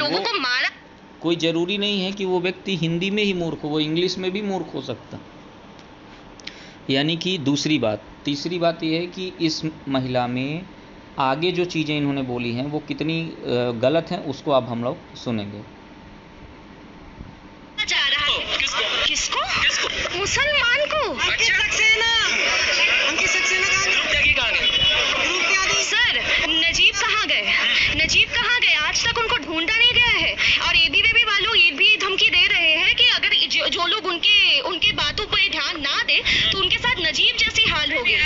लोगों वो को मारा। कोई ज़रूरी नहीं है कि वो व्यक्ति हिंदी में ही मूर्ख हो, वो इंग्लिश में भी मूर्ख हो सकता। यानी कि दूसरी बात, तीसरी बात ये है कि इस महिला में आगे जो चीज़ें इन्होंने बोली हैं वो कितनी गलत हैं, उसको अब हम लोग सुनेंगे। जा रहा है किसको? मुसलमान को। सर नजीब कहाँ गए? नजीब कहाँ गए? आज तक उनको ढूंढा नहीं गया है। और एबीवीपी वालों ये भी धमकी दे रहे हैं कि अगर जो लोग उनके बातों पे ध्यान ना दे तो उनके साथ नजीब जैसी हाल होगी।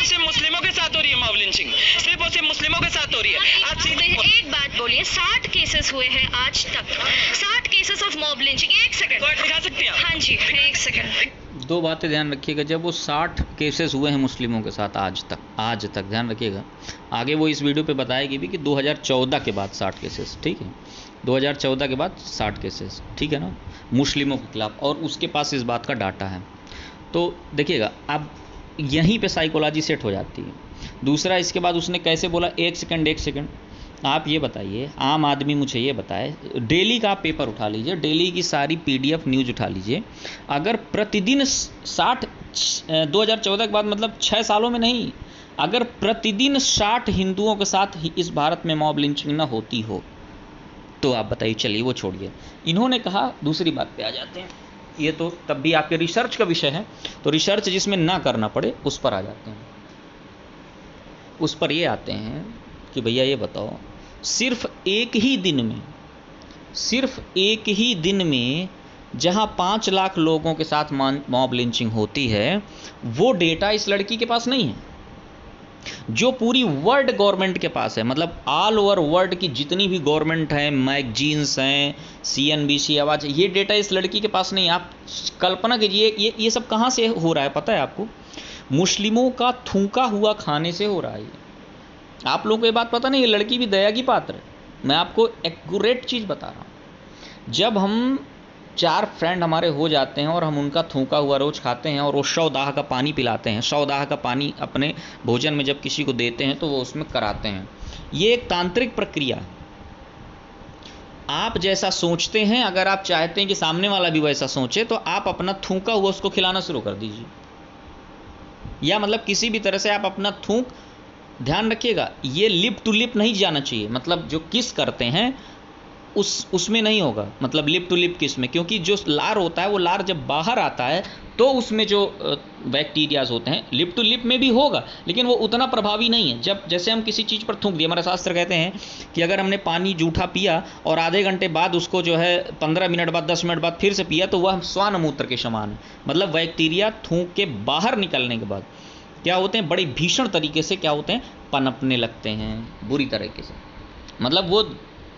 सिर्फ मुस्लिमों के साथ हो रही है मॉब लिंचिंग, सिर्फ और सिर्फ मुस्लिमों के साथ हो रही है। आज एक बात बोलिए, 60 केसेस हुए हैं आज तक, 60 केसेस ऑफ मॉब लिंचिंग। एक सेकंड दिखा सकते हैं? हाँ जी, एक सेकंड। दो बातें ध्यान रखिएगा, जब वो 60 केसेस हुए हैं मुस्लिमों के साथ आज तक ध्यान रखिएगा। आगे वो इस वीडियो पे बताएगी भी कि 2014 के बाद 60 केसेस, ठीक है, 2014 के बाद 60 केसेस, ठीक है ना, मुस्लिमों के खिलाफ, और उसके पास इस बात का डाटा है। तो देखिएगा अब यहीं पे साइकोलॉजी सेट हो जाती है। दूसरा, इसके बाद उसने कैसे बोला, एक सेकंड आप ये बताइए, आम आदमी मुझे ये बताए, डेली का आप पेपर उठा लीजिए, डेली की सारी PDF न्यूज़ उठा लीजिए, अगर प्रतिदिन 2014 के बाद मतलब 6 सालों में नहीं, अगर प्रतिदिन 60 हिंदुओं के साथ इस भारत में मॉब लिंचिंग ना होती हो तो आप बताइए। चलिए वो छोड़िए, इन्होंने कहा, दूसरी बात पे आ जाते हैं। ये तो तब भी आपके रिसर्च का विषय है, तो रिसर्च जिसमें ना करना पड़े उस पर आ जाते हैं। उस पर ये आते हैं कि भैया ये बताओ, सिर्फ एक ही दिन में जहां 5 लाख लोगों के साथ मॉब लिंचिंग होती है, वो डेटा इस लड़की के पास नहीं है, जो पूरी वर्ल्ड गवर्नमेंट के पास है। मतलब ऑल ओवर वर्ल्ड की जितनी भी गवर्नमेंट हैं, मैगजीन्स हैं, CNBC आवाज़, ये डेटा इस लड़की के पास नहीं है। आप कल्पना कीजिए ये सब कहाँ से हो रहा है पता है आपको? मुस्लिमों का थूका हुआ खाने से हो रहा है। आप लोगों को ये बात पता नहीं, ये लड़की भी दया की पात्र है। मैं आपको एक्यूरेट चीज़ बता रहा हूँ। जब हम 4 फ्रेंड हमारे हो जाते हैं और हम उनका थूका हुआ रोज़ खाते हैं और वो शवदाह का पानी पिलाते हैं, शवदाह का पानी अपने भोजन में जब किसी को देते हैं तो वो उसमें कराते हैं, ये एक तांत्रिक प्रक्रिया है। आप जैसा सोचते हैं, अगर आप चाहते हैं कि सामने वाला भी वैसा सोचे, तो आप अपना थूका हुआ उसको खिलाना शुरू कर दीजिए, या मतलब किसी भी तरह से आप अपना थूक, ध्यान रखिएगा, ये लिप टू लिप नहीं जाना चाहिए। मतलब जो किस करते हैं उसमें नहीं होगा, मतलब लिप टू लिप किस में, क्योंकि जो लार होता है वो लार जब बाहर आता है तो उसमें जो बैक्टीरियाज होते हैं, लिप टू लिप में भी होगा, लेकिन वो उतना प्रभावी नहीं है। जब जैसे हम किसी चीज़ पर थूक दिए, हमारे शास्त्र कहते हैं कि अगर हमने पानी जूठा पिया और आधे घंटे बाद उसको जो है 15 मिनट बाद 10 मिनट बाद फिर से पिया, तो वह स्वान मूत्र के समान है। मतलब बैक्टीरिया थूक के बाहर निकलने के बाद क्या होते हैं, बड़े भीषण तरीके से क्या होते हैं, पनपने लगते हैं बुरी तरीके से। मतलब वो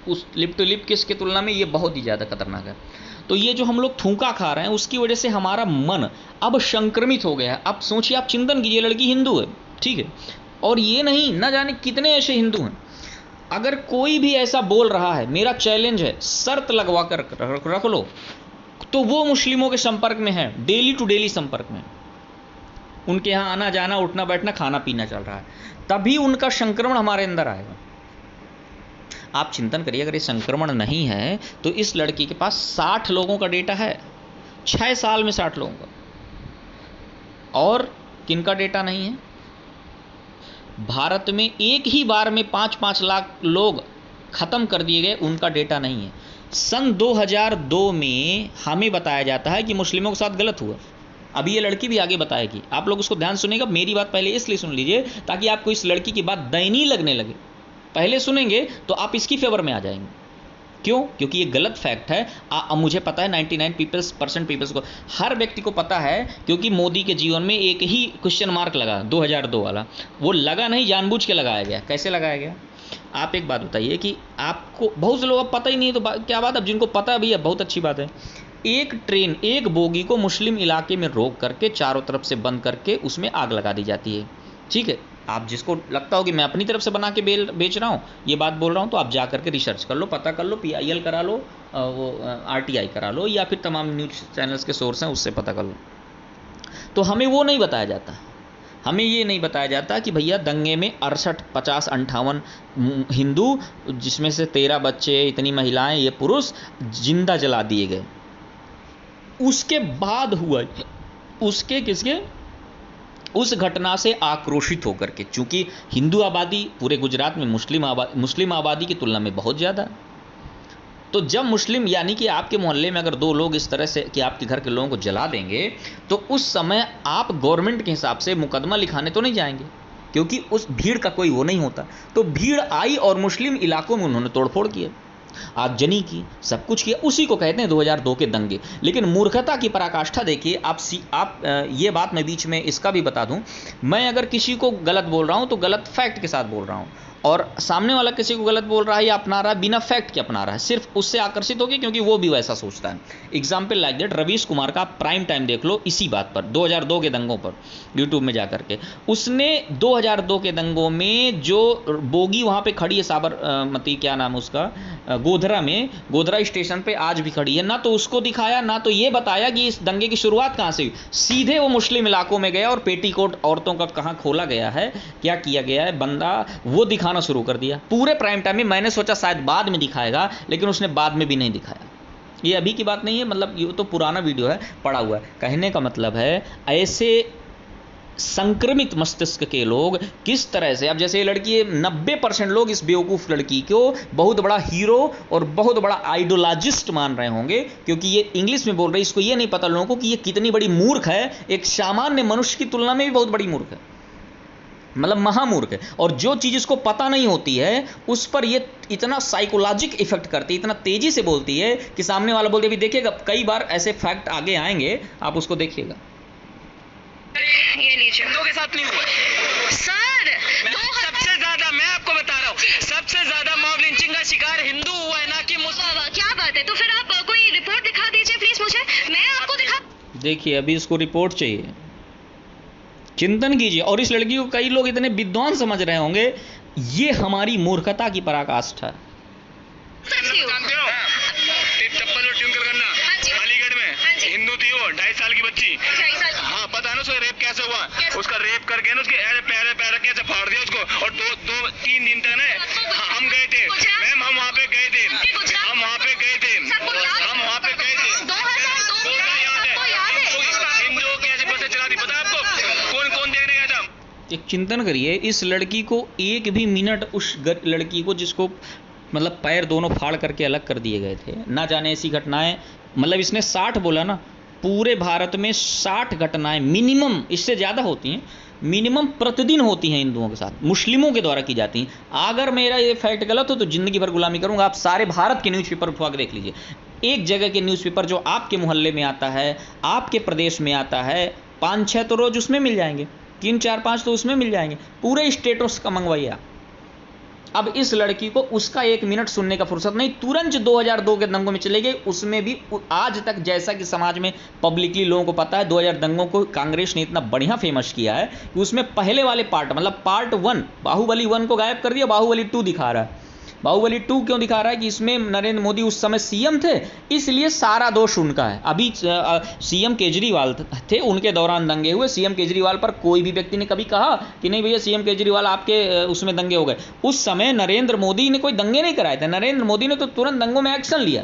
उस लिप टू लिप किस की तुलना में ये बहुत ही ज़्यादा खतरनाक है। तो ये जो हम लोग थूका खा रहे हैं, उसकी वजह से हमारा मन अब संक्रमित हो गया है। अब सोचिए, आप चिंतन कीजिए, लड़की हिंदू है, ठीक है, और ये नहीं, न जाने कितने ऐसे हिंदू हैं। अगर कोई भी ऐसा बोल रहा है, मेरा चैलेंज है, शर्त लगवा कर रख लो, तो वो मुस्लिमों के संपर्क में है, डेली टू डेली संपर्क में, उनके यहाँ आना जाना, उठना बैठना, खाना पीना चल रहा है, तभी उनका संक्रमण हमारे अंदर आएगा। आप चिंतन करिए, अगर ये संक्रमण नहीं है तो इस लड़की के पास 60 लोगों का डेटा है, 6 साल में 60 लोगों का, और किनका डेटा नहीं है? भारत में एक ही बार में 5-5 लाख लोग खत्म कर दिए गए, उनका डेटा नहीं है। सन 2002 में हमें बताया जाता है कि मुस्लिमों के साथ गलत हुआ। अभी ये लड़की भी आगे बताएगी, आप लोग उसको ध्यान सुनेगा। मेरी बात पहले इसलिए सुन लीजिए ताकि आपको इस लड़की की बात दयनीय लगने लगे। पहले सुनेंगे तो आप इसकी फेवर में आ जाएंगे। क्यों? क्योंकि ये गलत फैक्ट है। मुझे पता है 99% पीपल्स को, हर व्यक्ति को पता है, क्योंकि मोदी के जीवन में एक ही क्वेश्चन मार्क लगा, 2002 वाला। वो लगा नहीं, जानबूझ के लगाया गया। कैसे लगाया गया? आप एक बात बताइए कि आपको, बहुत से लोग अब पता ही नहीं है, तो क्या बात, अब जिनको पता भी है बहुत अच्छी बात है। एक ट्रेन, एक बोगी को मुस्लिम इलाके में रोक करके चारों तरफ से बंद करके उसमें आग लगा दी जाती है, ठीक है। आप जिसको लगता हो कि मैं अपनी तरफ से बना के बेच रहा हूँ, ये बात बोल रहा हूँ, तो आप जा करके रिसर्च कर लो, पता कर लो, PIL करा लो, वो RTI करा लो, या फिर तमाम न्यूज़ चैनल्स के सोर्स हैं उससे पता कर लो। तो हमें वो नहीं बताया जाता। हमें ये नहीं बताया जाता कि भैया दंगे में 68, 50, 58 हिंदू, जिसमें से 13 बच्चे, इतनी महिलाएं, ये पुरुष जिंदा जला दिए गए। उसके बाद हुआ उसके किसके उस घटना से आक्रोशित होकर के, चूंकि हिंदू आबादी पूरे गुजरात में मुस्लिम आबादी की तुलना में बहुत ज़्यादा, तो जब मुस्लिम, यानी कि आपके मोहल्ले में अगर 2 लोग इस तरह से कि आपके घर के लोगों को जला देंगे, तो उस समय आप गवर्नमेंट के हिसाब से मुकदमा लिखाने तो नहीं जाएंगे, क्योंकि उस भीड़ का कोई वो नहीं होता। तो भीड़ आई और मुस्लिम इलाकों में उन्होंने तोड़फोड़ किया, आगजनी की, सब कुछ किया। उसी को कहते हैं 2002 के दंगे। लेकिन मूर्खता की पराकाष्ठा देखिए आप ये बात मैं बीच में इसका भी बता दूं, मैं अगर किसी को गलत बोल रहा हूं तो गलत फैक्ट के साथ बोल रहा हूं, और सामने वाला किसी को गलत बोल रहा है या अपना रहा है बिना फैक्ट के अपना रहा है, सिर्फ उससे आकर्षित होगी क्योंकि वो भी वैसा सोचता है। Example like that, Ravish Kumar का प्राइम टाइम देख लो इसी बात पर, 2002 के दंगों पर, यूट्यूब में जाकर के उसने 2002 के दंगों में जो बोगी वहाँ पे खड़ी है साबरमती, क्या नाम उसका, गोधरा में, गोधरा स्टेशन पे आज भी खड़ी है, ना तो उसको दिखाया ना तो ये बताया कि इस दंगे की शुरुआत कहाँ से हुई। सीधे वो मुस्लिम इलाकों में गया और पेटीकोट औरतों का कहाँ खोला गया है, क्या किया गया है, बंदा वो दिखाना शुरू कर दिया पूरे प्राइम टाइम में। मैंने सोचा शायद बाद में दिखाएगा, लेकिन उसने बाद में भी नहीं दिखाया। ये अभी की बात नहीं है, मतलब ये तो पुराना वीडियो है, पड़ा हुआ है। कहने का मतलब है ऐसे संक्रमित मस्तिष्क के लोग किस तरह से, अब जैसे ये लड़की है, 90% लोग इस बेवकूफ़ लड़की को बहुत बड़ा हीरो और बहुत बड़ा आइडियोलॉजिस्ट मान रहे होंगे, क्योंकि ये इंग्लिश में बोल रही है। इसको ये नहीं पता लोगों को कि ये कितनी बड़ी मूर्ख है, एक सामान्य मनुष्य की तुलना में भी बहुत बड़ी मूर्ख है, मतलब महामूर्ख है। और जो चीज़ इसको पता नहीं होती है उस पर ये इतना साइकोलॉजिक इफेक्ट करती है, इतना तेजी से बोलती है कि सामने वाला बोलते, अभी देखिएगा कई बार ऐसे फैक्ट आगे आएंगे, आप उसको देखिएगा। ये लीजिए। हिंदुओं के साथ नहीं हुआ सर, सबसे ज्यादा, मैं आपको बता रहा हूँ, सबसे ज्यादा मॉब लिंचिंग का शिकार हिंदू हुआ है, ना कि मुस्लिम। वाह, क्या बात है। तो फिर आप कोई रिपोर्ट दिखा दीजिए प्लीज मुझे, मैं आपको दिखा। देखिए अभी इसको रिपोर्ट चाहिए, चिंतन कीजिए। और इस लड़की को कई लोग इतने विद्वान समझ रहे होंगे, ये हमारी मूर्खता की पराकाष्ठा है। जानते हो चप्पल और ट्विंकल करना अलीगढ़ में, हिंदू थी वो, 2.5 साल की बच्ची। हाँ पता है ना उसका रेप कैसे हुआ, उसका रेप करके ना उसके पैर कैसे फाड़ दिया उसको, और 2-3 दिन तक ना हम गए थे मैम, हम वहाँ पे गए थे, हम वहाँ पे गए थे, हम वहाँ पे गए थे। हिंदुओं कैसे बसें चलाती पता है आपको, कौन कौन देखने गया था। एक चिंतन करिए, इस लड़की को एक भी मिनट, उस लड़की को जिसको मतलब पैर दोनों फाड़ करके अलग कर दिए गए थे, ना जाने ऐसी घटनाएं, मतलब इसने 60 बोला ना, पूरे भारत में 60 घटनाएं मिनिमम, इससे ज़्यादा होती हैं, मिनिमम प्रतिदिन होती हैं हिंदुओं के साथ, मुस्लिमों के द्वारा की जाती हैं। अगर मेरा ये फैक्ट गलत हो तो ज़िंदगी भर गुलामी करूंगा। आप सारे भारत के न्यूज़पेपर उठवा के देख लीजिए, एक जगह के न्यूज़पेपर जो आपके मोहल्ले में आता है, आपके प्रदेश में आता है, 5-6 तो रोज़ उसमें मिल जाएंगे, 3-4-5 तो उसमें मिल जाएंगे, पूरे स्टेटस का मंगवाइए आप। अब इस लड़की को उसका 1 मिनट सुनने का फुर्सत नहीं, तुरंत 2002 के दंगों में चले गए। उसमें भी आज तक, जैसा कि समाज में पब्लिकली लोगों को पता है, 2000 दंगों को कांग्रेस ने इतना बढ़िया फेमस किया है कि उसमें पहले वाले पार्ट, मतलब पार्ट 1, बाहुबली 1 को गायब कर दिया, बाहुबली 2 दिखा रहा है। बाहुबली 2 क्यों दिखा रहा है कि इसमें नरेंद्र मोदी उस समय सीएम थे, इसलिए सारा दोष उनका है। अभी सीएम केजरीवाल थे, उनके दौरान दंगे हुए। सीएम केजरीवाल पर कोई भी व्यक्ति ने कभी कहा कि नहीं भैया सीएम केजरीवाल आपके उसमें दंगे हो गए। उस समय नरेंद्र मोदी ने कोई दंगे नहीं कराए थे, नरेंद्र मोदी ने तो तुरंत दंगों में एक्शन लिया।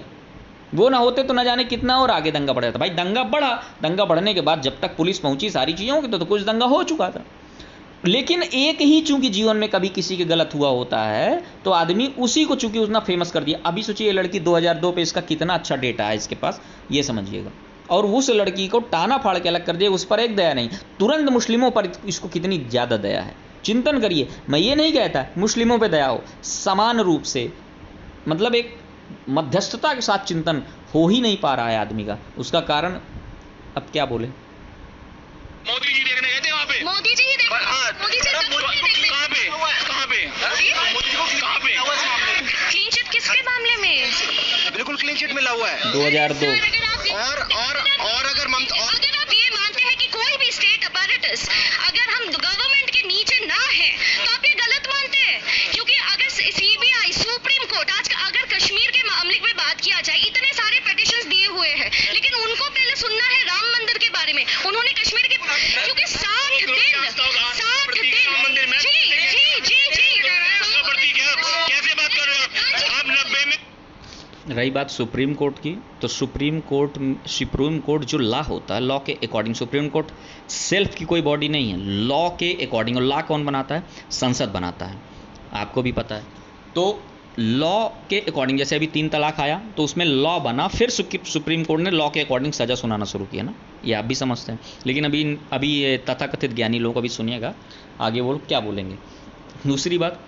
वो ना होते तो न जाने कितना और आगे दंगा बढ़ जाता। भाई दंगा बढ़ा, दंगा बढ़ने के बाद जब तक पुलिस पहुंची सारी चीज़ों की, तो कुछ दंगा हो चुका था। लेकिन एक ही चूंकि जीवन में कभी किसी के गलत हुआ होता है तो आदमी उसी को चूंकि उसने फेमस कर दिया। अभी सोचिए ये लड़की 2002 पे, इसका कितना अच्छा डेटा है इसके पास, ये समझिएगा। और उस लड़की को टाना फाड़ के अलग कर दिया, उस पर एक दया नहीं, तुरंत मुस्लिमों पर इसको कितनी ज़्यादा दया है। चिंतन करिए, मैं ये नहीं कहता मुस्लिमों पर दया हो, समान रूप से, मतलब एक मध्यस्थता के साथ चिंतन हो ही नहीं पा रहा है आदमी का। उसका कारण अब क्या बोले। मोदी जी देखने गए थे वहाँ पे, मोदी जी ही देखो, मोदी जी कहाँ पे क्लीन चिट किसके मामले में? बिल्कुल क्लीन चिट मिला हुआ है 2002। और अगर आप ये मानते हैं कि कोई भी स्टेट अपैरेटस अगर हम गवर्नमेंट के नीचे ना है तो आप ये गलत मानते हैं, क्योंकि अगर सीबीआई, सुप्रीम कोर्ट, आज अगर कश्मीर के मामले में बात किया जाए, इतने सारे पिटीशंस दिए हुए हैं, लेकिन उनको पहले सुनना है राम मंदिर के बारे में। उन्होंने कश्मीर के, क्योंकि 60 दिन रही बात सुप्रीम कोर्ट की, तो सुप्रीम कोर्ट जो लॉ होता है, लॉ के अकॉर्डिंग, सुप्रीम कोर्ट सेल्फ की कोई बॉडी नहीं है, लॉ के अकॉर्डिंग। और लॉ कौन बनाता है? संसद बनाता है, आपको भी पता है। तो लॉ के अकॉर्डिंग, जैसे अभी 3 तलाक आया तो उसमें लॉ बना, फिर सुप्रीम कोर्ट ने लॉ के अकॉर्डिंग सज़ा सुनाना शुरू किया ना, ये आप भी समझते हैं। लेकिन अभी ये तथाकथित ज्ञानी लोग अभी सुनिएगा आगे वो लोग क्या बोलेंगे। दूसरी बात,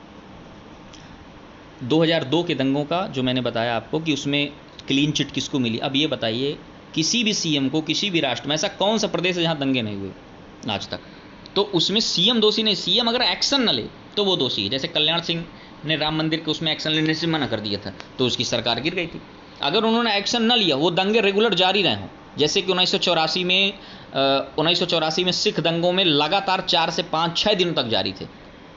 2002 के दंगों का जो मैंने बताया आपको कि उसमें क्लीन चिट किसको मिली। अब ये बताइए, किसी भी सीएम को किसी भी राष्ट्र में ऐसा कौन सा प्रदेश है जहाँ दंगे नहीं हुए आज तक? तो उसमें सीएम दोषी नहीं, सीएम अगर एक्शन न ले तो वो दोषी है। जैसे कल्याण सिंह ने राम मंदिर के उसमें एक्शन लेने से मना कर दिया था तो उसकी सरकार गिर गई थी। अगर उन्होंने एक्शन न लिया, वो दंगे रेगुलर जारी रहे हों, जैसे कि 1984 में सिख दंगों में लगातार 4 से 5-6 दिनों तक जारी थे,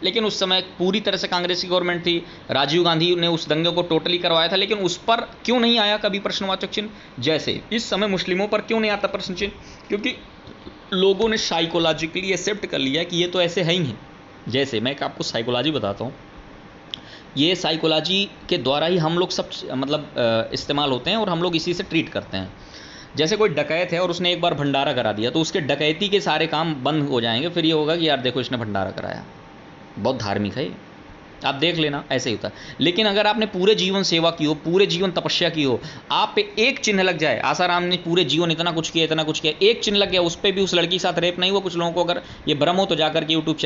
लेकिन उस समय पूरी तरह से कांग्रेस की गवर्नमेंट थी, राजीव गांधी ने उस दंगे को टोटली करवाया था, लेकिन उस पर क्यों नहीं आया कभी प्रश्नवाचक चिन्ह? जैसे इस समय मुस्लिमों पर क्यों नहीं आता प्रश्न चिन्ह? क्योंकि लोगों ने साइकोलॉजिकली एक्सेप्ट कर लिया कि ये तो ऐसे है ही हैं। जैसे मैं आपको साइकोलॉजी बताता हूँ, ये साइकोलॉजी के द्वारा ही हम लोग सब मतलब इस्तेमाल होते हैं और हम लोग इसी से ट्रीट करते हैं। जैसे कोई डकैत है और उसने एक बार भंडारा करा दिया तो उसके डकैती के सारे काम बंद हो जाएंगे, फिर ये होगा कि यार देखो इसने भंडारा कराया, बहुत धार्मिक है, आप देख लेना, ऐसे ही होता है। लेकिन अगर आपने पूरे जीवन सेवा की हो, पूरे जीवन तपस्या की हो, आप पे एक चिन्ह लग जाए, आसाराम ने पूरे जीवन इतना कुछ किया, एक चिन्ह लग गया, उस पर भी उस लड़की के साथ रेप नहीं हुआ, कुछ लोगों को अगर ये भ्रम हो तो जाकर के यूट्यूब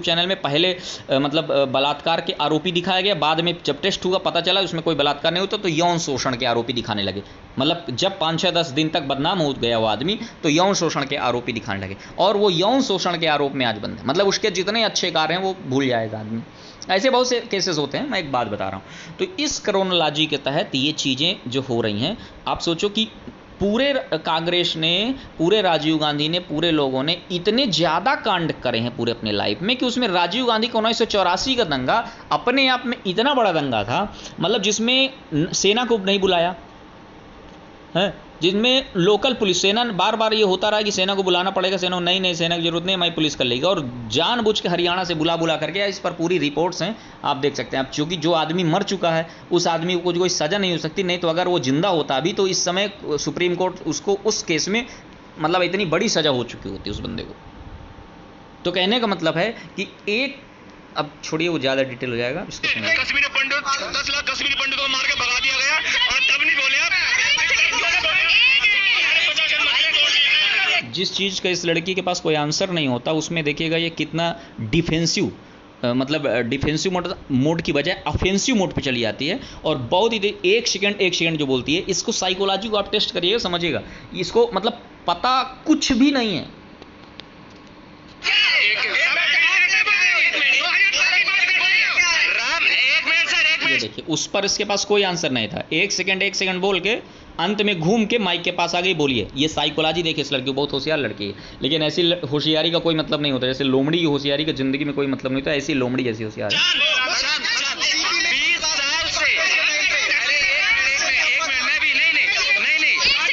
चैनल में पहले मतलब बलात्कार के आरोपी दिखाया गया, बाद में जब टेस्ट हुआ पता चला उसमें कोई बलात्कार नहीं होता तो यौन शोषण के आरोपी दिखाने लगे। मतलब जब 5-6-10 दिन तक बदनाम हो गया वो आदमी तो यौन शोषण के आरोपी दिखाने लगे, और वो यौन शोषण के आरोप में आज बंद है। मतलब उसके जितने अच्छे कार्य हैं वो भूल जाएगा आदमी। ऐसे बहुत से केसेस होते हैं, मैं एक बात बता रहा हूँ। तो इस क्रोनोलॉजी के तहत ये चीज़ें जो हो रही हैं, आप सोचो कि पूरे कांग्रेस ने, पूरे राजीव गांधी ने, पूरे लोगों ने इतने ज़्यादा कांड करे हैं पूरे अपने लाइफ में कि उसमें राजीव गांधी का 1984 का दंगा अपने आप में इतना बड़ा दंगा था, मतलब जिसमें सेना को नहीं बुलाया है, जिनमें लोकल पुलिस, सेना बार बार ये होता रहा कि सेना को बुलाना पड़ेगा, सेना नहीं सेना की जरूरत नहीं, हमारी पुलिस कर लेगी, और जानबूझ के हरियाणा से बुला करके, इस पर पूरी रिपोर्ट्स हैं, आप देख सकते हैं। आप चूंकि जो आदमी मर चुका है उस आदमी को कोई सज़ा नहीं हो सकती, नहीं तो अगर वो जिंदा होता अभी तो इस समय सुप्रीम कोर्ट उसको उस केस में मतलब इतनी बड़ी सज़ा हो चुकी होती उस बंदे को। तो कहने का मतलब है कि एक, अब छोड़िए वो ज़्यादा डिटेल हो जाएगा, इसको सुनिए। कश्मीरी पंडित 10 लाख कश्मीरी पंडितों को मार के भगा दिया गया और तब नहीं बोले आप। जिस चीज़ का इस लड़की के पास कोई आंसर नहीं होता उसमें देखिएगा ये कितना डिफेंसिव, मतलब डिफेंसिव मोड की बजाय ऑफेंसिव मोड पे चली जाती है, और बहुत ही एक सेकंड जो बोलती है, इसको साइकोलॉजी को आप टेस्ट करिएगा, समझिएगा, इसको मतलब पता कुछ भी नहीं है। ये देखिए, उस पर इसके पास कोई आंसर नहीं था, एक सेकंड बोल के अंत में घूम के माइक के पास आ गई, बोलिए। ये साइकोलॉजी देखिए, इस लड़की बहुत होशियार लड़की है, लेकिन ऐसी होशियारी का कोई मतलब नहीं होता। जैसे लोमड़ी की होशियारी का जिंदगी में कोई मतलब नहीं होता, ऐसी लोमड़ी जैसी होशियार है।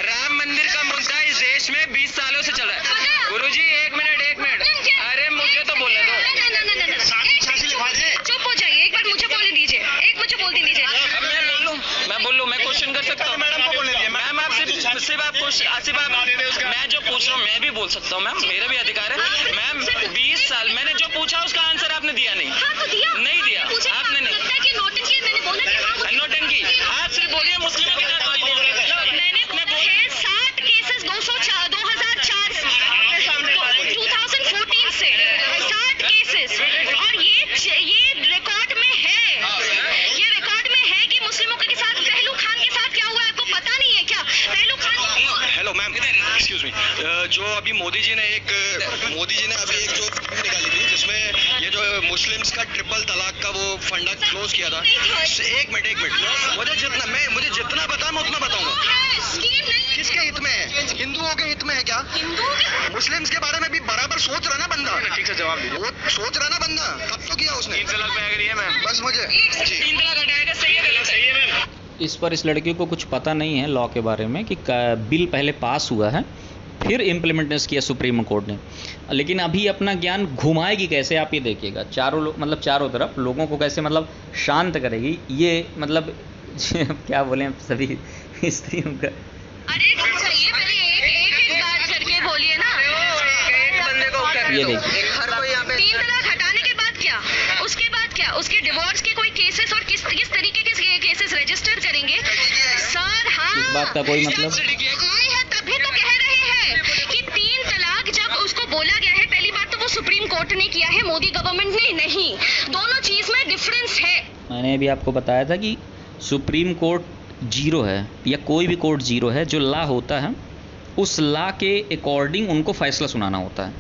राम मंदिर का मुद्दा इस देश में 20 सालों से चल रहा है। गुरुजी एक मिनट, अरे मुझे तो बोलने दो। चुप हो जाइए, एक बार मुझे बोलने दीजिए, मैं बोलूं, मैं क्वेश्चन कर सकता हूँ मैडम को बोलने दीजिए। मैम आप सिर्फ मैं जो पूछ रहा हूँ मैं भी बोल सकता हूँ मैम, मेरा भी अधिकार है मैम। 20 साल मैंने जो पूछा उसका आंसर आपने दिया नहीं। नहीं दिया आपने, नहीं नोटंकी। आप सिर्फ बोलिए मुस्लिम के साथ 60 केसेस 2014 से 60 केसेस, और ये रिकॉर्ड में है कि मुस्लिमों के साथ पहलू खान के साथ क्या हुआ, आपको पता नहीं है क्या? पहलू Khan, hello ma'am, excuse me, जो अभी मोदी जी ने अभी एक जो निकाली थी जिसमें ये जो मुस्लिम्स का ट्रिपल तलाक का वो फंडा क्लोज किया था। एक मिनट, मुझे जितना पता मैं उतना बताऊंगा। किसके हित में है? हिंदुओं के हित में है क्या? मुस्लिम्स के बारे में भी बराबर सोच रहा ना बंदा। ठीक से जवाब दीजिए। वो सोच रहा ना बंदा, कब तो किया उसने? 3 तलाक पे आ गई है मैम, बस मुझे 3 तलाक हटाएगा, सही है मैम। इस पर इस लड़की को कुछ पता नहीं है लॉ के बारे में कि बिल पहले पास हुआ है फिर इम्प्लीमेंटेशन किया सुप्रीम कोर्ट ने, लेकिन अभी अपना ज्ञान घुमाएगी कैसे, आप ये देखिएगा। चारों तरफ लोगों को कैसे मतलब शांत करेगी, ये मतलब क्या बोले सभी स्त्रियों का। अरे चाहिए पहले एक बात करके बोलिए ना। ये देखिए, 3 तलाक हटाने के बाद क्या, उसके बाद क्या, उसके डिवोर्स के कोई केसेस और किस तरीके के केसेस रजिस्टर करेंगे सर? हाँ, इस बात का कोई मतलब कोई है तभी तो कह रहे हैं कि 3 तलाक जब उसको बोला गया है, पहली बात तो वो सुप्रीम कोर्ट ने किया है, मोदी गवर्नमेंट ने नहीं। दोनों चीज में डिफरेंस है। मैंने अभी आपको बताया था कि सुप्रीम कोर्ट जीरो है या कोई भी कोर्ट जीरो है। जो लॉ होता है उस लॉ के अकॉर्डिंग उनको फैसला सुनाना होता है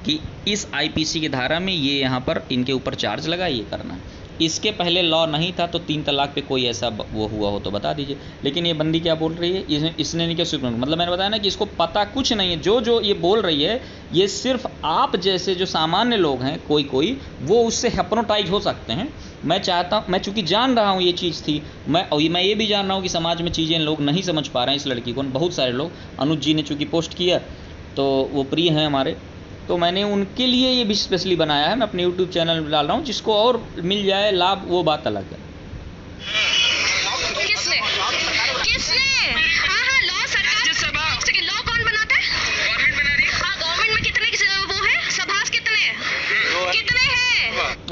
कि इस आईपीसी की धारा में ये यहाँ पर इनके ऊपर चार्ज लगा, ये करना है। इसके पहले लॉ नहीं था तो 3 तलाक पे कोई ऐसा वो हुआ हो तो बता दीजिए। लेकिन ये बंदी क्या बोल रही है, इसने नहीं किया सुप्रीम, मतलब मैंने बताया ना कि इसको पता कुछ नहीं है। जो ये बोल रही है ये सिर्फ आप जैसे जो सामान्य लोग हैं कोई वो उससे हिप्नोटाइज हो सकते हैं। मैं चाहता हूँ, मैं चूँकि जान रहा हूँ ये चीज़ थी, मैं ये भी जान रहा हूँ कि समाज में चीज़ें लोग नहीं समझ पा रहे हैं इस लड़की को। बहुत सारे लोग, अनुज जी ने चूँकि पोस्ट किया तो वो प्रिय हैं हमारे, तो मैंने उनके लिए ये भी स्पेशली बनाया है। मैं अपने यूट्यूब चैनल में डाल रहा हूँ, जिसको और मिल जाए लाभ वो बात अलग है। किसने हाँ लॉ सरकार, लॉ कौन बनाता है? गवर्नमेंट बना रही है। हाँ, गवर्नमेंट में कितने वो है, सभास कितने हैं?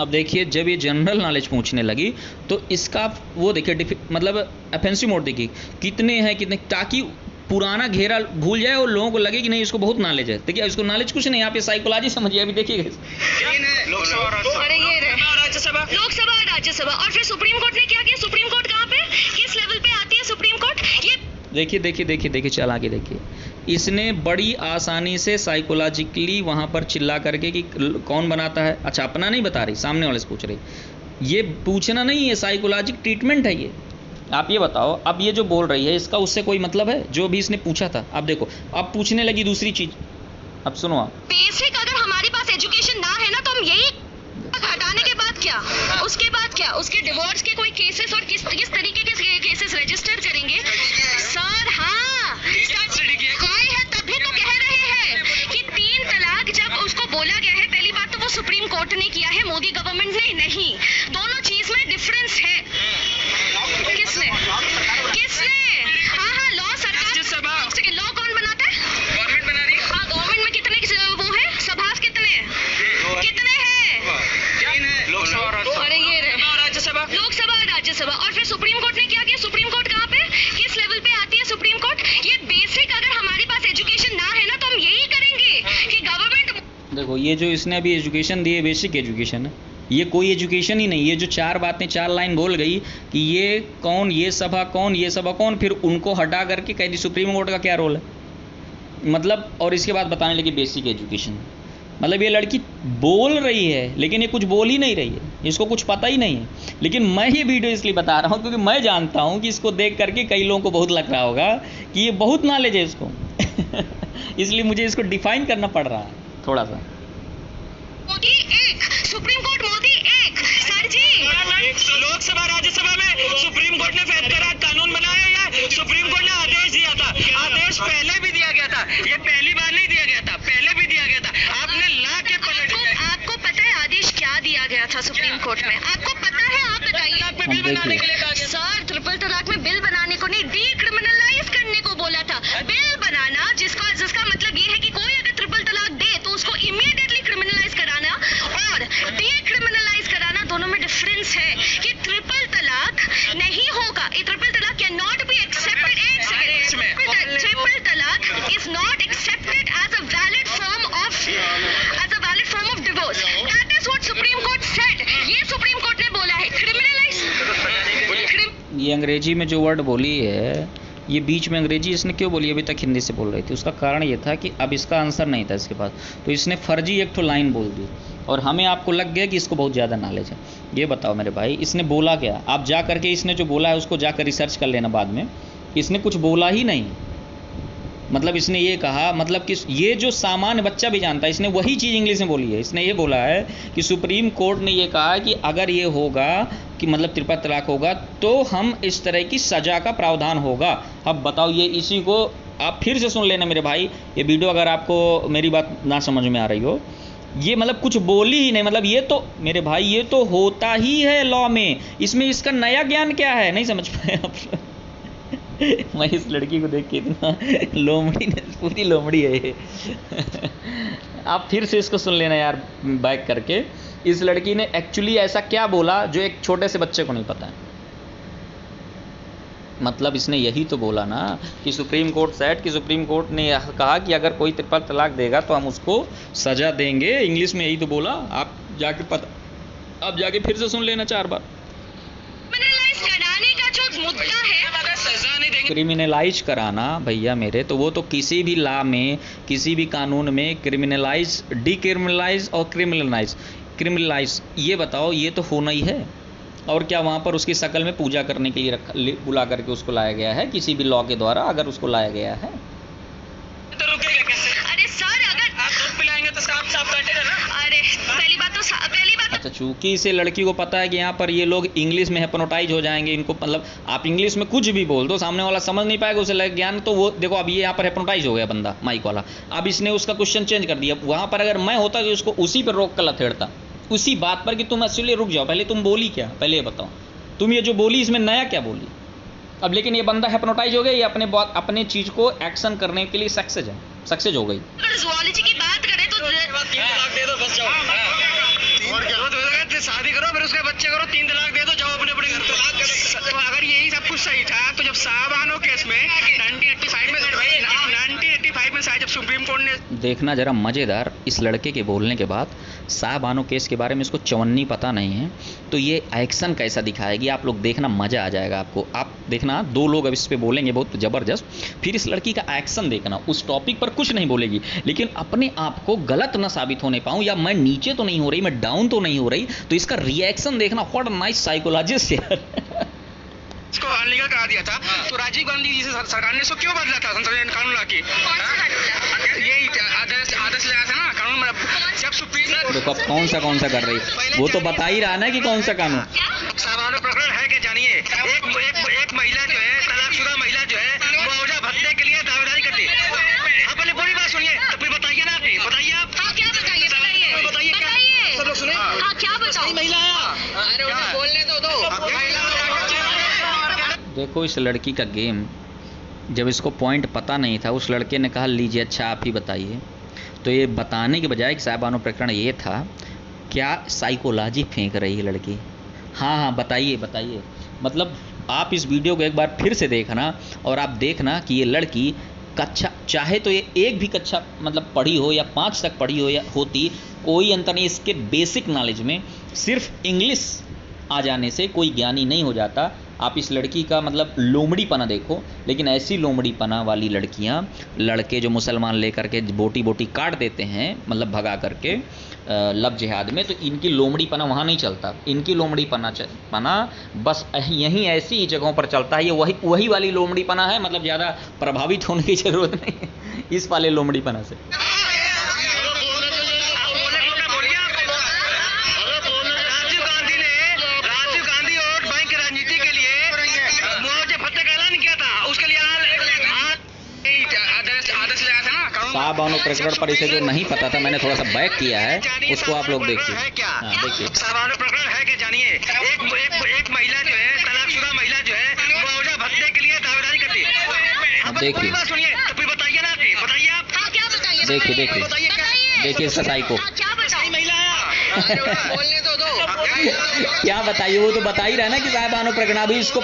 अब देखिए, जब ये जनरल नॉलेज पूछने लगी तो इसका वो देखिए मतलब ऑफेंसिव मोड देखिए कितने हैं कितने, ताकि पुराना घेरा भूल जाए और लोगों को लगे कि नहीं इसको बहुत नॉलेज है। देखिए इसको नॉलेज कुछ नहीं, आप ये साइकोलॉजी समझिए। अभी देखिए लोकसभा और राज्यसभा, और फिर सुप्रीम कोर्ट ने क्या किया? सुप्रीम कोर्ट कहाँ पे, किस लेवल पे आती है सुप्रीम कोर्ट? ये देखिए चल आगे देखिए, इसने बड़ी आसानी से साइकोलॉजिकली वहाँ पर चिल्ला करके कि कौन बनाता है। अच्छा, अपना नहीं बता रही, सामने वाले से पूछ रही। ये पूछना नहीं है, साइकोलॉजिक ट्रीटमेंट है ये। आप ये बताओ, अब ये जो बोल रही है इसका उससे कोई मतलब है जो भी इसने पूछा था? अब देखो, अब पूछने लगी दूसरी चीज। अब सुनो आप, बेसिक अगर हमारे पास एजुकेशन ना है ना तो हम यही हटाने के बाद क्या, उसके बाद क्या, उसके डिवोर्स के कोई केसेस और किस तरीके के केसेस रजिस्टर करेंगे सर? हाँ, कोई है तभी तो कह रहे हैं कि 3 तलाक जब उसको बोला गया है, पहली बात तो वो सुप्रीम कोर्ट ने किया है, मोदी गवर्नमेंट ने नहीं। दोनों चीज में डिफरेंस है। किसने हाँ लॉ सरकार, लॉ कौन बनाता है? गवर्नमेंट बना रही है। हाँ, गवर्नमेंट में कितने वो है, सभास कितने हैं? अरे ये लोकसभा और राज्यसभा, और फिर सुप्रीम कोर्ट ने क्या किया? सुप्रीम कोर्ट कहाँ पे, किस लेवल पे आती है सुप्रीम कोर्ट? ये बेसिक अगर हमारे पास एजुकेशन ना है ना तो हम यही करेंगे कि गवर्नमेंट। देखो, ये जो इसने अभी एजुकेशन दी है बेसिक एजुकेशन है, ये कोई एजुकेशन ही नहीं। ये जो 4 बातें 4 लाइन बोल गई कि ये कौन, ये सभा कौन, ये सभा कौन, फिर उनको हटा करके कह दी सुप्रीम कोर्ट का क्या रोल है, मतलब। और इसके बाद बताने लगी बेसिक एजुकेशन। मतलब ये लड़की बोल रही है लेकिन ये कुछ बोल ही नहीं रही है, इसको कुछ पता ही नहीं है। लेकिन मैं ये वीडियो इसलिए बता रहा हूँ क्योंकि मैं जानता हूँ कि इसको देख करके कई लोगों को बहुत लग रहा होगा कि ये बहुत नॉलेज है इसको इसलिए मुझे इसको डिफाइन करना पड़ रहा है थोड़ा सा। मोदी एक, सुप्रीम कोर्ट मोदी एक। सर जी, लोकसभा राज्यसभा में सुप्रीम कोर्ट ने फैसला कानून बनाया या सुप्रीम कोर्ट ने आदेश दिया था? आदेश पहले भी दिया गया था, ये पहली बार नहीं दिया गया था, पहले भी दिया गया था। आपने ला के पलट दिया। आपको पता है आदेश क्या दिया गया था सुप्रीम कोर्ट में? आपको पता है? आप बताइए। बिल बनाने के लिए कहा गया। सर, ट्रिपल तलाक में बिल बनाने को नहीं, डीक्रिमिनलाइज करने को बोला था। बिल बनाना जिसका मतलब ये है कि कोई अगर ट्रिपल तलाक दे तो उसको इमीडिएटली क्रिमिनलाइज कराना और डीक्रिमिनलाइज कराना, दोनों में डिफरेंस है कि ट्रिपल तलाक नहीं होगा। Triple talaq cannot be accepted. एक second, triple talaq is not accepted as a valid form of divorce. That is what Supreme Court said. ये सुप्रीम कोर्ट ने बोला है, क्रिमिनलाइज। ये अंग्रेजी में जो वर्ड बोली है, ये बीच में अंग्रेजी इसने क्यों बोली, अभी तक हिंदी से बोल रही थी। उसका कारण ये था कि अब इसका आंसर नहीं था इसके पास, तो इसने फर्जी एक तो लाइन बोल दी और हमें आपको लग गया कि इसको बहुत ज़्यादा नॉलेज है। ये बताओ मेरे भाई, इसने बोला क्या? आप जा करके इसने जो बोला है उसको जाकर रिसर्च कर लेना बाद में। इसने कुछ बोला ही नहीं, मतलब इसने ये कहा, मतलब कि ये जो सामान्य बच्चा भी जानता है, इसने वही चीज़ इंग्लिश में बोली है। इसने ये बोला है कि सुप्रीम कोर्ट ने ये कहा कि अगर ये होगा कि मतलब ट्रिपल तलाक होगा तो हम इस तरह की सज़ा का प्रावधान होगा। अब बताओ, ये इसी को आप फिर से सुन लेना मेरे भाई, ये वीडियो अगर आपको मेरी बात ना समझ में आ रही हो, ये मतलब कुछ बोली ही नहीं, मतलब ये तो मेरे भाई ये तो होता ही है लॉ में, इसमें इसका नया ज्ञान क्या है, नहीं समझ पाए आप। मैं इस लड़की को देख के इतना लोमड़ी, पूरी लोमड़ी है ये। आप फिर से इसको सुन लेना यार बैक करके। इस लड़की ने एक्चुअली ऐसा क्या बोला जो एक छोटे से बच्चे को नहीं पता है। मतलब इसने यही तो बोला ना कि सुप्रीम कोर्ट सेट, कि सुप्रीम कोर्ट ने कहा कि अगर कोई ट्रिपल तलाक देगा तो हम उसको सज़ा देंगे। इंग्लिश में यही तो बोला। आप जाके फिर से सुन लेना 4 बार। क्रिमिनलाइज कराने का जो मुद्दा है, अगर सजा नहीं देंगे, क्रिमिनलाइज कराना भैया मेरे, तो वो तो किसी भी लॉ में, किसी भी कानून में क्रिमिनलाइज, डिक्रिमिनलाइज और क्रिमिनलाइज, ये बताओ ये तो होना ही है। और क्या वहाँ पर उसकी शक्ल में पूजा करने के लिए बुला करके उसको लाया गया है किसी भी लॉ के द्वारा, अगर उसको लाया गया है? तो रुकेगा कैसे? अरे सर अगर आप दूध पिलाएंगे तो साफ काटेगा ना। अरे पहली बात अच्छा, चूंकि इसे लड़की को पता है कि यहाँ पर ये लोग इंग्लिश में हिप्नोटाइज हो जाएंगे, इनको मतलब आप इंग्लिश में कुछ भी बोल दो, सामने वाला समझ नहीं पाएगा, उसे लगे ज्ञान, तो वो देखो अब ये यहाँ पर हिप्नोटाइज हो गया बंदा माइक वाला। अब इसने उसका क्वेश्चन चेंज कर दिया। वहाँ पर अगर मैं होता तो उसको उसी पर रोक कर लथेड़ता, उसी बात पर कि तुम एक्चुअली रुक जाओ, पहले तुम बोली क्या, पहले ये बताओ तुम ये जो बोली इसमें नया क्या बोली। अब लेकिन ये बंदा हिप्नोटाइज हो गया, ये अपने चीज़ को एक्शन करने के लिए सक्सेस हो गई। अगर ज़ूलॉजी की बात करें तो 3 तलाक दे दो बस जाओ। और क्या शादी करो फिर उसके बच्चे करो, 3 तलाक दे दो, जाओ अपने अपने घर। तो अगर यही सब कुछ सही था तो जब साहबानो केस में 1985 में शायद जब सुप्रीम कोर्ट ने, देखना जरा मज़ेदार, इस लड़के के बोलने के बाद साहबानो केस के बारे में इसको चवन्नी पता नहीं है, तो ये एक्शन कैसा दिखाएगी आप लोग देखना, मज़ा आ जाएगा आपको। आप देखना 2 लोग अब इस पे बोलेंगे बहुत ज़बरदस्त, फिर इस लड़की का एक्शन देखना। उस टॉपिक पर कुछ नहीं बोलेगी, लेकिन अपने आप को गलत ना साबित होने पाऊँ, या मैं नीचे तो नहीं हो रही, मैं डाउन तो नहीं हो रही, तो इसका रिएक्शन देखना। व्हाट नाइस साइकोलॉजिस्ट यार। इसको अनलीगल करा दिया था, तो राजीव गांधी जी से सरकार ने इसको क्यों बदला था संसद ने कानून लाके? यही आदर्श लगा था ना कानून में। जब सुप्रीम कोर्ट, देखो अब कौन सा कर रही है, वो तो बता ही रहा ना कि कौन सा कानून। साहबानो प्रकरण है कि जानिए, एक महिला जो है, तलाकशुदा महिला जो है, मुआवजा भत्ते के लिए दावेदारी करती है। आप पहले पूरी बात सुनिए, तो फिर बताइए ना, आप बताइए आप। हाँ क्या बताइए, सब लोग सुने। हाँ क्या बताओ, महिला अरे उन्हें बोलने दो। देखो इस लड़की का गेम, जब इसको पॉइंट पता नहीं था, उस लड़के ने कहा लीजिए अच्छा आप ही बताइए, तो ये बताने के बजाय कि साहबानो प्रकरण ये था, क्या साइकोलॉजी फेंक रही है लड़की। हाँ बताइए। मतलब आप इस वीडियो को एक बार फिर से देखना और आप देखना कि ये लड़की कक्षा, चाहे तो ये एक भी कक्षा मतलब पढ़ी हो या 5 तक पढ़ी हो या होती, कोई अंतर नहीं। इसके बेसिक नॉलेज में सिर्फ इंग्लिश आ जाने से कोई ज्ञानी नहीं हो जाता। आप इस लड़की का मतलब लोमड़ीपना देखो, लेकिन ऐसी लोमड़ीपना वाली लड़कियां, लड़के जो मुसलमान लेकर के बोटी काट देते हैं मतलब भगा करके लव जिहाद में, तो इनकी लोमड़ीपना वहाँ नहीं चलता। इनकी लोमड़ीपना बस यहीं ऐसी ही जगहों पर चलता है। ये वही वाली लोमड़ीपना है, मतलब ज़्यादा प्रभावित होने की ज़रूरत नहीं है इस वाले लोमड़ीपना से। साहबानो प्रकरण पर इसे जो नहीं पता था, मैंने थोड़ा सा बैक किया है, उसको आप लोग देखिए। देखिए साहबानो प्रकरण है कि जानिए, एक महिला जो है, तलाकशुदा महिला जो है, मुआवजा भत्ते के लिए दावेदारी करती है। अब देखिए, सुनिए तो फिर बताइए ना, बताइए आप। हाँ क्या बताइए, देखिए इसका साइको। क्या बताओ, बोलने दो। क्या बताइए, वो तो बता ही रहा ना कि साहबानो प्रकरण। अभी इसको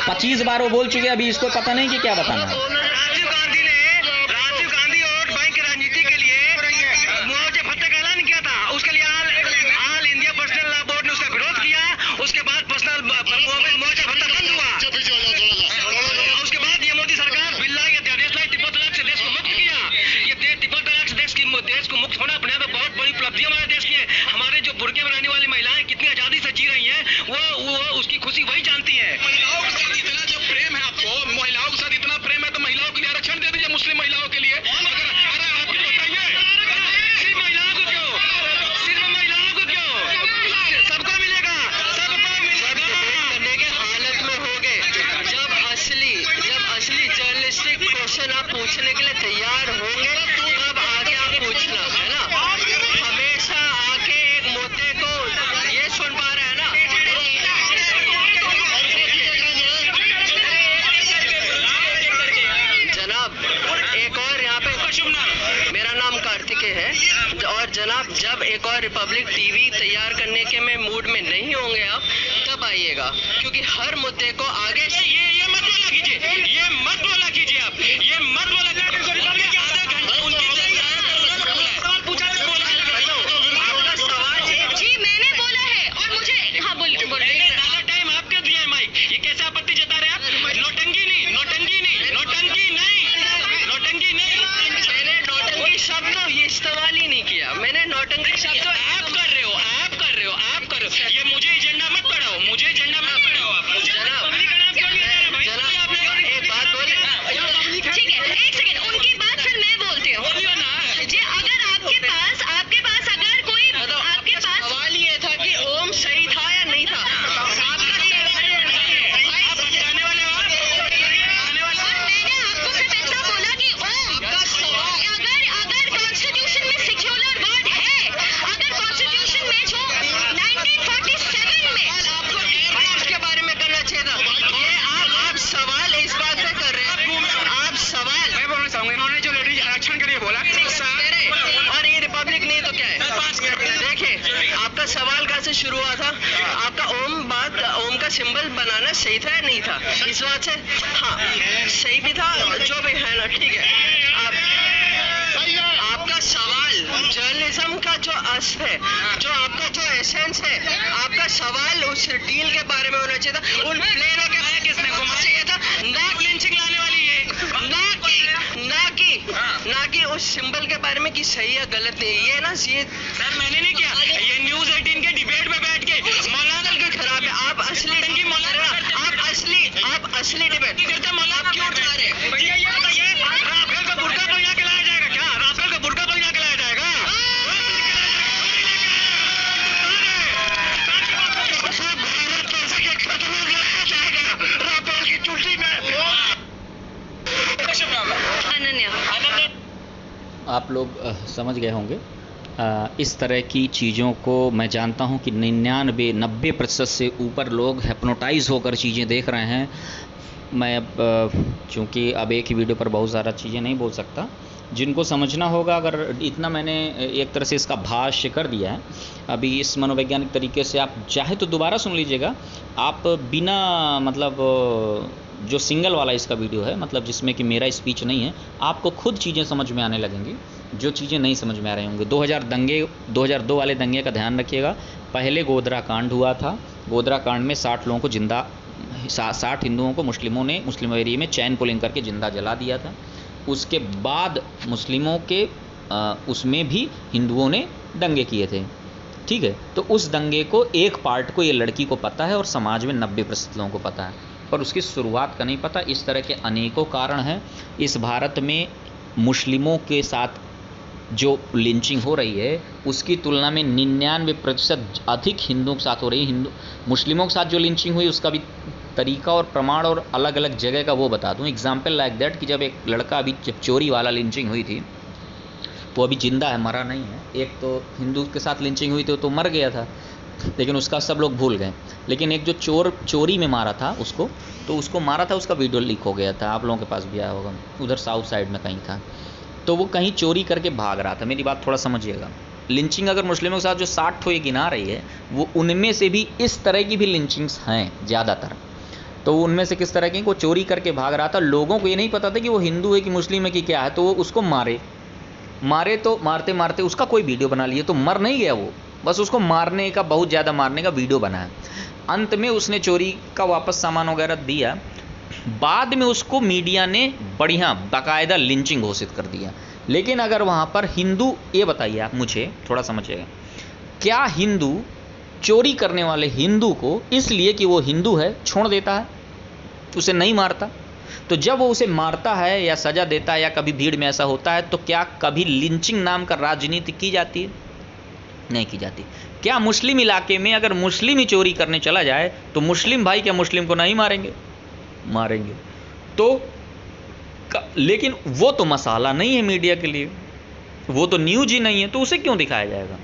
25 बार वो बोल चुके, अभी इसको पता नहीं कि क्या बताना है। राजीव गांधी और बैंक की राजनीति के लिए मुआवजे भत्ते का ऐलान किया था। उसके लिए all India personal law board ने उसका विरोध किया। उसके बाद पर्सनल मुआवजा भत्ता बंद हुआ। उसके बाद ये मोदी सरकार बिल्ला ये अध्यादेश लाई, ट्रिपल तलाक से देश को मुक्त किया। ये ट्रिपल तलाक से देश को मुक्त होना अपने आप में बहुत बड़ी उपलब्धि हमारे देश की है। हमारे जो बुर्के में रहने वाली महिलाएं कितनी आजादी से जी रही हैं, वो उसकी खुशी वही जानती है। महिलाओं के साथ इतना जब प्रेम है आपको, महिलाओं के साथ इतना प्रेम है, तो महिलाओं के लिए आरक्षण दे दीजिए, मुस्लिम महिलाओं के लिए। अरे आप बताइए, सिर्फ महिलाओं को क्यों, सबको मिलेगा, करने के हालत में हो गए। जब असली जर्नलिस्टिक क्वेश्चन आप पूछने के लिए तैयार होंगे, तब आगे आप पूछना, है ना। हमेशा जब एक और रिपब्लिक टीवी तैयार करने के में मूड में नहीं होंगे आप, तब आइएगा, क्योंकि हर मुद्दे को आगे ये मत बोला कीजिए, ये मत बोला कीजिए आप, ये मत बोला कीजिए। आपका सवाल जी मैंने बोला है और मुझे हाँ बोलिए ज्यादा टाइम आपके दिया है माइक, ये कैसे आपत्ति जता रहे आप? नौटंकी नहीं, नौटंकी नहीं, नौटंकी नहीं, नौटंकी नहीं। मैंने नौटंकी शब्द ये इस्तेमाल ही नहीं किया, मैंने नौटंकी शब्द आप कर रहे हो, आप कर रहे हो, आप कर रहे हो। ये मुझे एजेंडा मत पढ़ाओ, मुझे एजेंडा मत पढ़ाओ आप। जनाब एक बात बोले, ठीक है एक सेकंड उनकी बात फिर मैं बोलती हूँ जी। अगर आपके पास अगर कोई आपके पास सवाल ये था कि ओम सही था या नहीं था। आपका आप बचाने वाले हो, बचाने वाले हो। मैंने आपको सिर्फ इतना बोला कि अगर कॉन्स्टिट्यूशन में सेक्युलर वर्ड है, अगर कॉन्स्टिट्यूशन में जो 1947 में आपको एयरक्राफ्ट के बारे में करना चाहिए था। ये आप सवाल इस बात पे कर रहे हैं, आप सवाल मैं बोलना चाहूंगा, इन्होंने जो लेडीज आरक्षण के लिए बोला मेरे और ये रिपब्लिक नहीं तो क्या है। देखिए आपका सवाल कहाँ से शुरू हुआ था, आपका ओम का सिंबल बनाना सही था या नहीं था, इस बात से हाँ सही भी था, जो भी है ना ठीक है। आपका सवाल जर्नलिज्म का जो अस्त है, जो आपका जो एसेंस है, आपका सवाल उस डील के बारे में होना चाहिए था। उन प्लेनों के बारे किसने घुमा चाहिए था, लिंचिंग लाने वाली है। ना कि उस सिंबल के बारे में कि सही या गलत है। ये ना ये सर मैंने नहीं किया, ये न्यूज़ 18 के डिबेट में बैठ के मौलाना क्यों खराब है। आप असली डिबेट करते मौलाना आप क्यों उठा रहे हैं? भैया ये बताइए, राफेल का बुर्का तो यहाँ के लाया जाएगा क्या? राफेल का बुर्का तो यहाँ के लाया जाएगा? राफेल की चुल्ली में अनन्या आप लोग समझ गए होंगे। इस तरह की चीज़ों को मैं जानता हूं कि 90% से ऊपर लोग हिप्नोटाइज होकर चीज़ें देख रहे हैं। मैं चूँकि अब एक ही वीडियो पर बहुत सारा चीज़ें नहीं बोल सकता, जिनको समझना होगा, अगर इतना मैंने एक तरह से इसका भाष्य कर दिया है। अभी इस मनोवैज्ञानिक तरीके से आप चाहे तो दोबारा सुन लीजिएगा, आप बिना मतलब जो सिंगल वाला इसका वीडियो है, मतलब जिसमें कि मेरा स्पीच नहीं है, आपको खुद चीज़ें समझ में आने लगेंगी जो चीज़ें नहीं समझ में आ रही होंगी। 2002 वाले दंगे का ध्यान रखिएगा। पहले गोधरा कांड हुआ था। गोधरा कांड में 60 लोगों को 60 हिंदुओं को मुस्लिम एरिया में चैन पुलिंग करके जिंदा जला दिया था। उसके बाद मुस्लिमों के उसमें भी हिंदुओं ने दंगे किए थे, ठीक है। तो उस दंगे को एक पार्ट को ये लड़की को पता है और समाज में 90% लोगों को पता है, पर उसकी शुरुआत का नहीं पता। इस तरह के अनेकों कारण हैं। इस भारत में मुस्लिमों के साथ जो लिंचिंग हो रही है उसकी तुलना में 99% अधिक हिंदुओं के साथ हो रही है। मुस्लिमों के साथ जो लिंचिंग हुई उसका भी तरीका और प्रमाण और अलग अलग जगह का वो बता दूं। एग्जाम्पल लाइक दैट कि जब एक लड़का अभी जब चोरी वाला लिंचिंग हुई थी, वो अभी जिंदा है, मरा नहीं है। एक तो हिंदू के साथ लिंचिंग हुई थी तो मर गया था, लेकिन उसका सब लोग भूल गए। लेकिन एक जो चोरी में मारा था उसको मारा था, उसका वीडियो लीक हो गया था, आप लोगों के पास भी आया होगा, उधर साउथ साइड में कहीं था। तो वो कहीं चोरी करके भाग रहा था। मेरी बात थोड़ा समझिएगा। लिंचिंग अगर मुस्लिमों के साथ जो 60 ठो ये गिना रही है, वो उनमें से भी इस तरह की भी लिंचिंग्स हैं ज़्यादातर। तो उनमें से किस तरह की, वो चोरी करके भाग रहा था, लोगों को ये नहीं पता था कि वो हिंदू है कि मुस्लिम है कि क्या है, तो वो उसको मारे तो मारते मारते उसका कोई वीडियो बना लिए, तो मर नहीं गया वो, बस उसको मारने का, बहुत ज़्यादा मारने का वीडियो बनाया। अंत में उसने चोरी का वापस सामान वगैरह दिया। बाद में उसको मीडिया ने बढ़िया बाकायदा लिंचिंग घोषित कर दिया। लेकिन अगर वहाँ पर हिंदू, ये बताइए आप मुझे थोड़ा समझिएगा, क्या हिंदू चोरी करने वाले हिंदू को इसलिए कि वो हिंदू है छोड़ देता है, उसे नहीं मारता? तो जब वो उसे मारता है या सजा देता है या कभी भीड़ में ऐसा होता है, तो क्या कभी लिंचिंग नाम का राजनीति की जाती है? नहीं की जाती। क्या मुस्लिम इलाके में अगर मुस्लिम ही चोरी करने चला जाए तो मुस्लिम भाई क्या मुस्लिम को नहीं मारेंगे? मारेंगे। तो लेकिन वो तो मसाला नहीं है मीडिया के लिए, वो तो न्यूज ही नहीं है, तो उसे क्यों दिखाया जाएगा?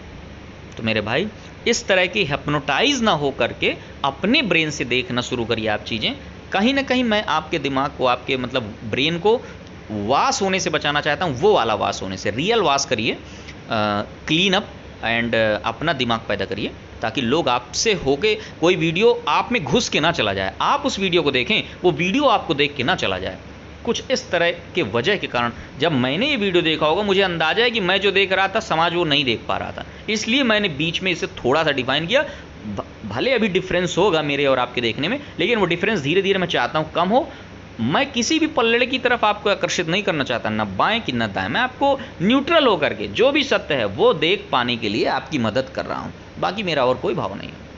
तो मेरे भाई, इस तरह की हिप्नोटाइज ना हो करके अपने ब्रेन से देखना शुरू करिए आप चीज़ें। कहीं ना कहीं मैं आपके दिमाग को, आपके मतलब ब्रेन को वाश होने से बचाना चाहता हूँ, वो वाला वाश होने से। रियल वाश करिए, क्लीन अप एंड अपना दिमाग पैदा करिए, ताकि लोग आपसे होके कोई वीडियो आप में घुस के ना चला जाए, आप उस वीडियो को देखें, वो वीडियो आपको देख के ना चला जाए। कुछ इस तरह के वजह के कारण जब मैंने ये वीडियो देखा होगा, मुझे अंदाजा है कि मैं जो देख रहा था समाज वो नहीं देख पा रहा था, इसलिए मैंने बीच में इसे थोड़ा सा डिफाइन किया। भले अभी डिफरेंस होगा मेरे और आपके देखने में, लेकिन वो डिफरेंस धीरे धीरे मैं चाहता हूँ कम हो। मैं किसी भी पल्ले की तरफ आपको आकर्षित नहीं करना चाहता, ना बाएं कि ना दाएं। मैं आपको न्यूट्रल होकर के जो भी सत्य है वो देख पाने के लिए आपकी मदद कर रहा हूँ, बाकी मेरा और कोई भाव नहीं है।